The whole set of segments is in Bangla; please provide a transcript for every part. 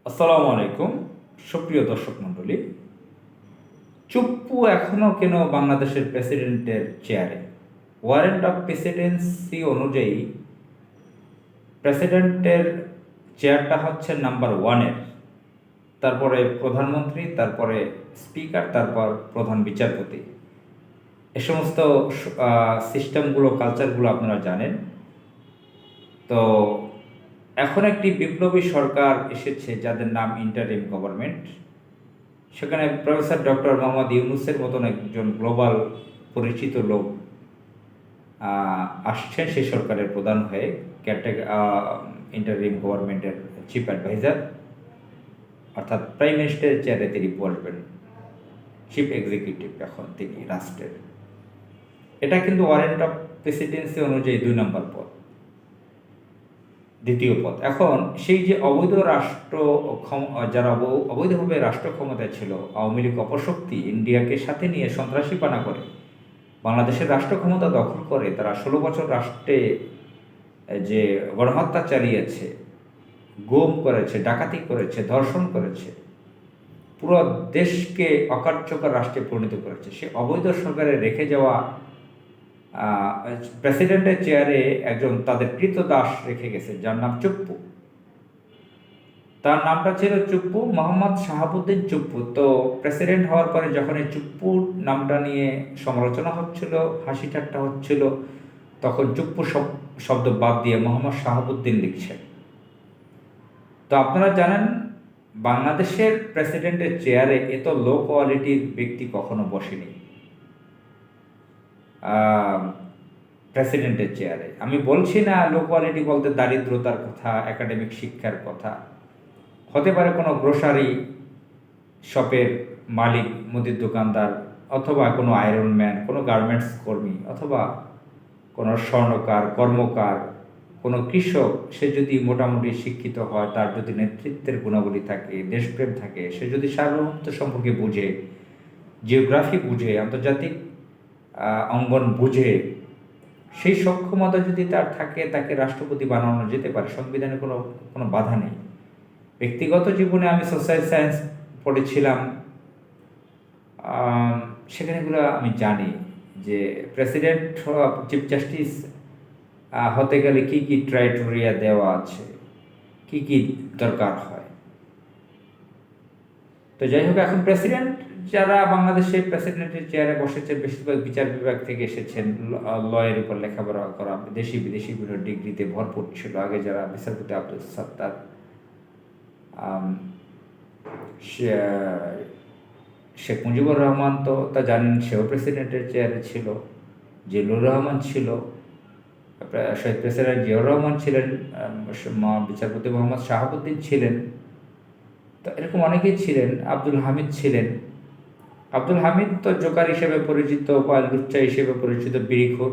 আসসালামু আলাইকুম, সুপ্রিয় দর্শক মণ্ডলী। চুপ্পু এখনও কেন বাংলাদেশের প্রেসিডেন্টের চেয়ারে? ওয়ারেন্ট অফ প্রেসিডেন্সি অনুযায়ী প্রেসিডেন্টের চেয়ারটা হচ্ছে নাম্বার ওয়ানের, তারপরে প্রধানমন্ত্রী, তারপরে স্পিকার, তারপর প্রধান বিচারপতি। এ সমস্ত সিস্টেমগুলো, কালচারগুলো আপনারা জানেন। তো এখন একটি বিপ্লবী সরকার এসেছে যাদের নাম ইন্টারিম গভর্নমেন্ট। সেখানে প্রফেসর ডক্টর মোহাম্মদ ইউনূসের মতন একজন গ্লোবাল পরিচিত লোক আসছেন সেই সরকারের প্রধান হয়ে, ইন্টারিম গভর্নমেন্টের চিফ অ্যাডভাইজার, অর্থাৎ প্রাইম মিনিস্টারের চেয়ারে তিনি বসবেন। চিফ এক্সিকিউটিভ এখন তিনি রাষ্ট্রের। এটা কিন্তু ওয়ারেন্ট অফ প্রেসিডেন্সি অনুযায়ী 2 নম্বর পদ, দ্বিতীয় পদ। এখন সেই যে অবৈধ যারা অবৈধভাবে রাষ্ট্র ক্ষমতায় ছিল, আওয়ামী লীগ অপশক্তি ইন্ডিয়াকে সাথে নিয়ে সন্ত্রাসীপানা করে বাংলাদেশের রাষ্ট্র ক্ষমতা দখল করে, তারা 16 বছর রাষ্ট্রে যে গণহত্যা চালিয়েছে, গুম করেছে, ডাকাতি করেছে, ধর্ষণ করেছে, পুরো দেশকে অকার্যকর রাষ্ট্রে পরিণত করেছে। সে অবৈধ সরকারে রেখে যাওয়া প্রেসিডেন্টের চেয়ারে একজন তাদের কৃতদাস রেখে গেছে, যার নাম চুপ্পু। তার নামটা ছিল চুপ্পু, মোহাম্মদ শাহাবুদ্দিন চুপ্পু। তো প্রেসিডেন্ট হওয়ার পরে যখন এই চুপ্পুর নামটা নিয়ে সমালোচনা হচ্ছিল, হাসি ঠাট্টা হচ্ছিল, তখন চুপ্পু শব্দ বাদ দিয়ে মোহাম্মদ শাহাবুদ্দিন লিখছেন। তো আপনারা জানেন, বাংলাদেশের প্রেসিডেন্টের চেয়ারে এত লো কোয়ালিটির ব্যক্তি কখনো বসেনি। প্রেসিডেন্টের চেয়ারে আমি বলছি না লো কোয়ালিটি বলতে দারিদ্রতার কথা, একাডেমিক শিক্ষার কথা। হতে পারে কোনো গ্রোসারি শপের মালিক, মুদির দোকানদার, অথবা কোনো আয়রনম্যান, কোনো গার্মেন্টস কর্মী, অথবা কোনো স্বর্ণকার, কর্মকার, কোনো কৃষক। সে যদি মোটামুটি শিক্ষিত হয়, তার যদি নেতৃত্বের গুণাবলী থাকে, দেশপ্রেম থাকে, সে যদি সার্বভৌমত্ব সম্পর্কে বুঝে, জিওগ্রাফি বুঝে, আন্তর্জাতিক অঙ্গন বুঝে, সেই সক্ষমতা যদি তার থাকে, তাকে রাষ্ট্রপতি বানানো যেতে পারে। সংবিধানে কোনো কোনো বাধা নেই। ব্যক্তিগত জীবনে আমি সোশ্যাল সায়েন্স পড়েছিলাম, সেখানেগুলো আমি জানি যে প্রেসিডেন্ট, চিফ জাস্টিস হতে গেলে কী কী ক্রাইটেরিয়া দেওয়া আছে, কী কী দরকার হয়। তো যাই হোক, এখন প্রেসিডেন্ট যারা বাংলাদেশে প্রেসিডেন্টের চেয়ারে বসেছে, বেশিরভাগ বিচার বিভাগ থেকে এসেছেন, লয়ের উপর লেখাপড়া করা, দেশি বিদেশি বিভিন্ন ডিগ্রিতে ভরপুর ছিল। আগে যারা বিচারপতি আব্দুল সাত্তার, শেখ মুজিবুর রহমান, তো তা জানেন, সেও প্রেসিডেন্টের চেয়ারে ছিল। জিল্লুর রহমান ছিল, শহীদ প্রেসিডেন্ট জিয়াউর রহমান ছিলেন, বিচারপতি মোহাম্মদ শাহাবুদ্দিন ছিলেন। তো এরকম অনেকেই ছিলেন। আব্দুল হামিদ ছিলেন। আব্দুল হামিদ তো জোকার হিসেবে পরিচিত, বা লুচ্চা হিসেবে পরিচিত,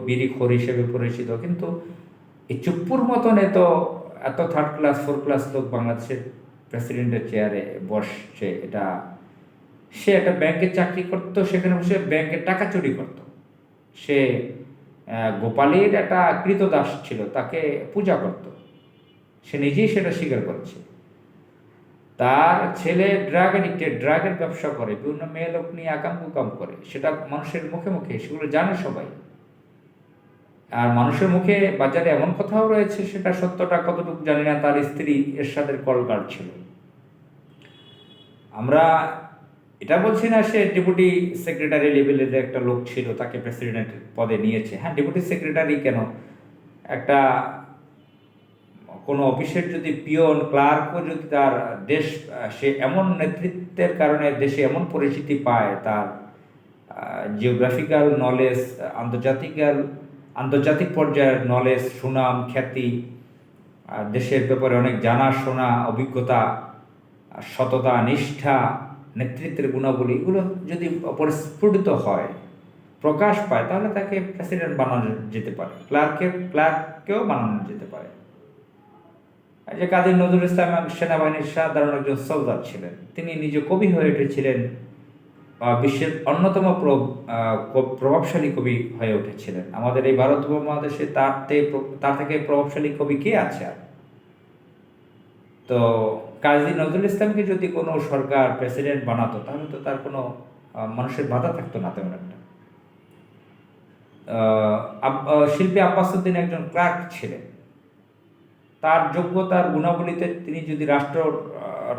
বিড়িখোর হিসেবে পরিচিত। কিন্তু এই চুপ্পুর মতন এত থার্ড ক্লাস, ফোর ক্লাস লোক বাংলাদেশের প্রেসিডেন্টের চেয়ারে বসছে, এটা সে একটা ব্যাংকে চাকরি করতো, সেখানে বসে ব্যাংকের টাকা চুরি করত। সে গোপালীর একটা কৃতদাস ছিল, তাকে পূজা করত। সে নিজেই সেটা স্বীকার করেছে। তার ছেলে ড্রাগ এডিক্টেড, ড্রাগের ব্যবসা করে, বিভিন্ন মেয়ে লোক নিয়ে আকাম কুকাম করে, সেটা মানুষের মুখে মুখে, সেগুলো জানে সবাই। আর মানুষের মুখে বাজারে এমন কথাও রয়েছে, সেটা সত্যটা কতটুকু জানি না, তার স্ত্রী এরশাদের কলগার্ড ছিল। আমরা এটা বলছি না সে ডেপুটি সেক্রেটারি লেভেলের একটা লোক ছিল, তাকে প্রেসিডেন্ট পদে নিয়েছে। হ্যাঁ, ডেপুটি সেক্রেটারি কেন, একটা কোনো অফিসের যদি পিয়ন, ক্লার্কও যদি তার সে এমন নেতৃত্বের কারণে দেশে এমন পরিচিতি পায়, তার জিওগ্রাফিক্যাল নলেজ, আন্তর্জাতিক পর্যায়ের নলেজ, সুনাম, খ্যাতি, দেশের ব্যাপারে অনেক জানাশোনা, অভিজ্ঞতা, সততা, নিষ্ঠা, নেতৃত্বের গুণাবলী, এগুলো যদি পরিস্ফুটিত হয়, প্রকাশ পায়, তাহলে তাকে প্রেসিডেন্ট বানানো যেতে পারে, ক্লার্ককেও বানানো যেতে পারে। যে কাজী নজরুল ইসলাম সেনাবাহিনীর সাধারণ একজন সোলজার ছিলেন, তিনি নিজে কবি হয়ে উঠেছিলেন, বিশ্বের অন্যতম প্রভাবশালী কবি হয়ে উঠেছিলেন। আমাদের এই ভারত উপমহাদেশে তার থেকে প্রভাবশালী কবি কে আছে আর? তো কাজী নজরুল ইসলামকে যদি কোনো সরকার প্রেসিডেন্ট বানাতো তাহলে তো তার কোনো মানুষের বাধা থাকতো না তেমন একটা। শিল্পী আব্বাস উদ্দিন একজন ক্লার্ক ছিলেন, তার যোগ্যতার গুণাবলীতে তিনি যদি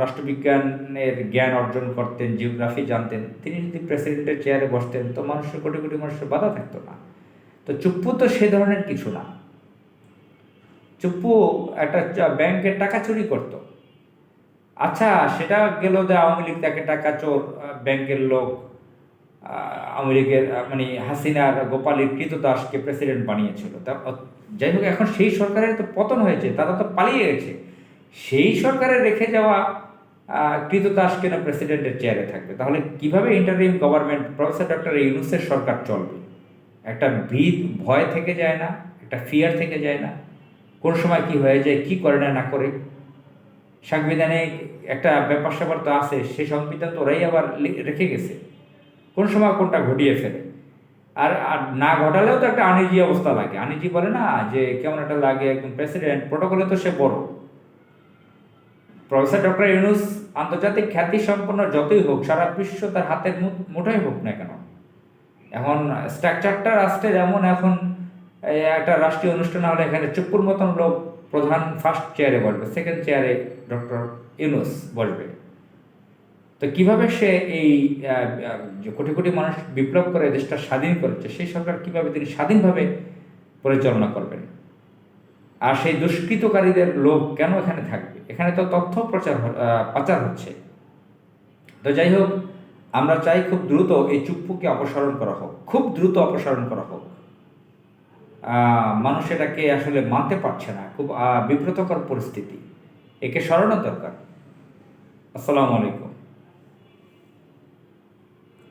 রাষ্ট্রবিজ্ঞানের জ্ঞান অর্জন করতেন, জিওগ্রাফি জানতেন, তিনি যদি প্রেসিডেন্টের চেয়ারে বসতেন তো মানুষের কোটি কোটি মানুষের বাধা থাকতো না। তো চুপ্পু তো সে ধরনের কিছু না। চুপ্পু একটা ব্যাংকের টাকা চুরি করত, আচ্ছা সেটা গেল যে আওয়ামী লীগ তাকে টাকা চোর, ব্যাংকের লোক, আওয়ামী লীগের মানে হাসিনার গোপালীর কৃতদাসকে প্রেসিডেন্ট বানিয়েছিল। তা যাই হোক, এখন সেই সরকারের তো পতন হয়েছে, তারা তো পালিয়ে গেছে। সেই সরকারের রেখে যাওয়া কৃতদাস কেন প্রেসিডেন্টের চেয়ারে থাকবে? তাহলে কিভাবে ইন্টারিম গভর্নমেন্ট প্রফেসর ডক্টর ইউনূসের সরকার চলবে? একটা ভয় থেকে যায় না, একটা ফিয়ার থেকে যায় না, কোন সময় কি হয়ে যায়, কি করে না করে। সাংবিধানিক একটা ব্যাপার স্যাপার তো আছে, সেই সংবিধান তো ওরাই আবার রেখে গেছে, কোন সময় কোনটা ঘটিয়ে ফেলে। আর না ঘটালেও তো একটা আনইজি অবস্থা লাগে, আনইজি বলে না যে কেমন একটা লাগে, একদম প্রেসিডেন্ট প্রোটোকলে তো সে বড়। প্রফেসর ডক্টর ইউনূস আন্তর্জাতিক খ্যাতি সম্পন্ন যতই হোক, সারা বিশ্ব তার হাতের মুঠোয় হোক না কেন, এখন স্ট্রাকচারটা রাষ্ট্রের এমন, এখন একটা রাষ্ট্রীয় অনুষ্ঠান হলে এখানে চুপ্পুর মতন লোক প্রধান ফার্স্ট চেয়ারে বসবে, সেকেন্ড চেয়ারে ডক্টর ইউনূস বসবে। তো কিভাবে সে এই যে কোটি কোটি মানুষ বিপ্লব করে দেশটা স্বাধীন করেছে, সেই সরকার কিভাবে তিনি স্বাধীনভাবে পরিচালনা করবেন? আর সেই দুষ্কৃতকারীদের লোক কেন এখানে থাকবে? এখানে তো তথ্য পাচার হচ্ছে। তো যাই হোক, আমরা চাই খুব দ্রুত এই চুপ্পুকে অপসারণ করা হোক, খুব দ্রুত অপসারণ করা হোক। মানুষ এটাকে আসলে মানতে পারছে না, খুব বিব্রতকর পরিস্থিতি, একে সরানো দরকার। আসসালামু আলাইকুম।